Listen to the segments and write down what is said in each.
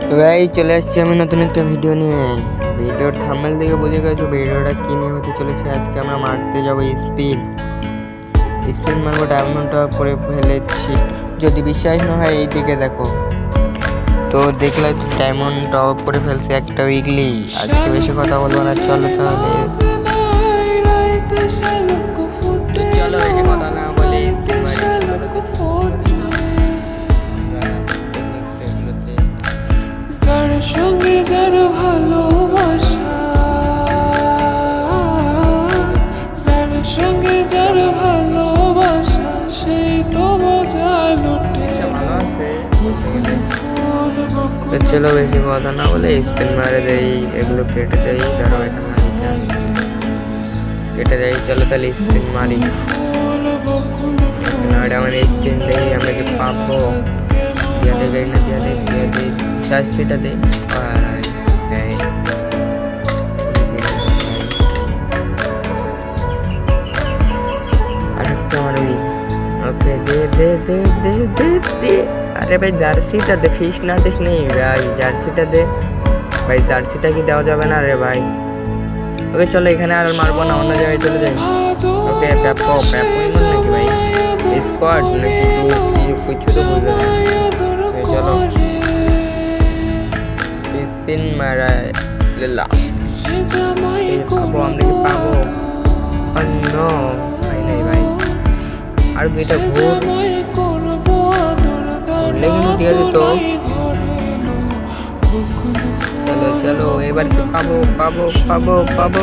তো ভাই চলে আসছি আমি নতুন একটা ভিডিও নিয়ে। ভিডিওর থাম্বনেল দেখে বুঝে গেছো ভিডিওটা কি নিয়ে হতে চলেছে। আজকে আমরা মারতে যাবো স্পিন মারবো। ডায়মন্ড টপ করে ফেলেছি, যদি বিশ্বাস না হয় এই দিকে দেখো। তো দেখলে ডায়মন্ড টপ করে ফেলছে একটা উইকলি। আজকে বেশি কথা বলবো না, চলো তাহলে চলো বেশি কথা না বলে স্পিন মারি। যার সঙ্গে যার ভালোবাসা, যার সঙ্গে যার ভালোবাসা, সেই তো মজা লুটে। চলো বেশি কথা না বলে স্পিন মারে দেই, এগুলো কেটে দেই। ধরো এটা কেটে দেই। চলো তাহলে স্পিন মারি। আমার স্পিন দেই, আমরা কি পাবো? দিয়া দে না, দিয়া দে জার্সিটা দে। আরেকটা মারবি। ওকে দে দে দে দে দে দে। আরে ভাই জার্সিটা দে, ফিস না দিস নেই ভাই, জার্সিটা দে ভাই। জার্সিটা কি দেওয়া যাবে না রে ভাই? ওকে চলো এখানে আর মারবো না, অন্য জায়গায় চলে যাই। ওকে প্যাপো নাকি ভাই, স্কোয়াড নাকি কিছু তো বুঝতে না। চলো স্পিন মারা দিলাম। পাবো আমরা কি পাবো? নো ভাই, নাই ভাই। আর দুইটা ঘুরলে কিন্তু দিয়ে দিত। চলো চলো এবার কি পাবো পাবো পাবো পাবো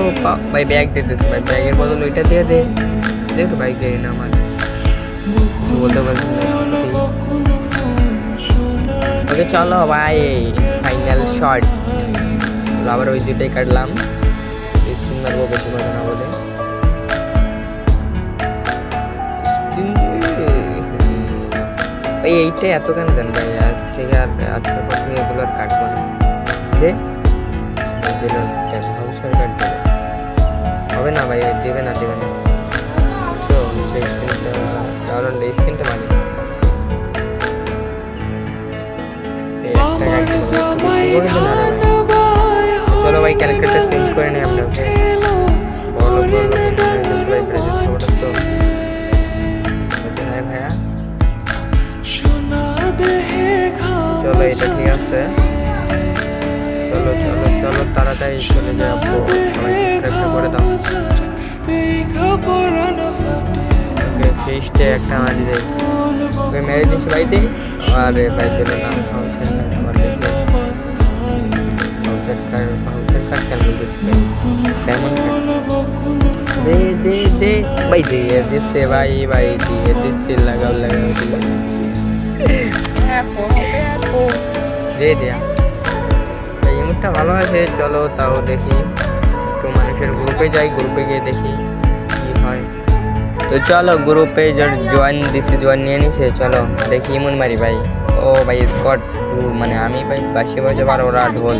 ভাই। ব্যাগ দিতেছে ভাই, ব্যাগের বদল ওইটা দিয়ে দে। দেখো ভাই কে না আমার বলতে পারছি না। ওকে চলো ভাই ফাইনাল শট। আবার ওই দুইটাই কাটলাম। স্পিন মারবো বেশি কথা না বলে। ভাই এইটা এত কেন দেন ভাই? আজ থেকে আর আজকের পর থেকে এগুলো আর কাটবো না। দে হাউসের কাট দেবে হবে না ভাই, দেবে না দেবে না। তাহলে স্পিনটা মারি। চলো ভাই ক্যারেক্টারটা চেঞ্জ করে নিই আমরা। ভাইয়া চলো এটা ঠিক আছে। চলো চলো চলো তাড়াতাড়ি চলে যাবো। সবাই সাবস্ক্রাইবটা করে দাও। ওকে ফিস্টে একটা মারি দেয়। ওকে মেরে দিচ্ছি ভাই দে। আরে ভাই দিল না। পাউচের কার্ড খেলবো কেমন দে দে দে ভাই, দিয়ে দিচ্ছে ভাই, ভাই দিয়ে দিচ্ছে। লাগাও লাগাও দিয়ে দেয়া। এই মুহূর্তে ভালো আছে। চলো তাও দেখি একটু মানুষের গ্রুপে যাই, গ্রুপে গিয়ে দেখি কি হয়। তো চলো গ্রুপে জয়েন নিয়ে নিছে। চলো দেখি ইমন মারি ভাই। ও ভাই স্কট মানে আমি ভাই বাসি বাজে আর ওরা ঢোল।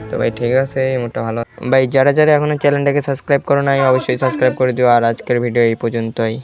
তো ভাই ঠিক আছে, ইমনটা ভালো ভাই। যারা যারা এখনো চ্যানেলটাকে সাবস্ক্রাইব করো নাই অবশ্যই সাবস্ক্রাইব করে দিও। আর আজকের ভিডিও এই পর্যন্তই।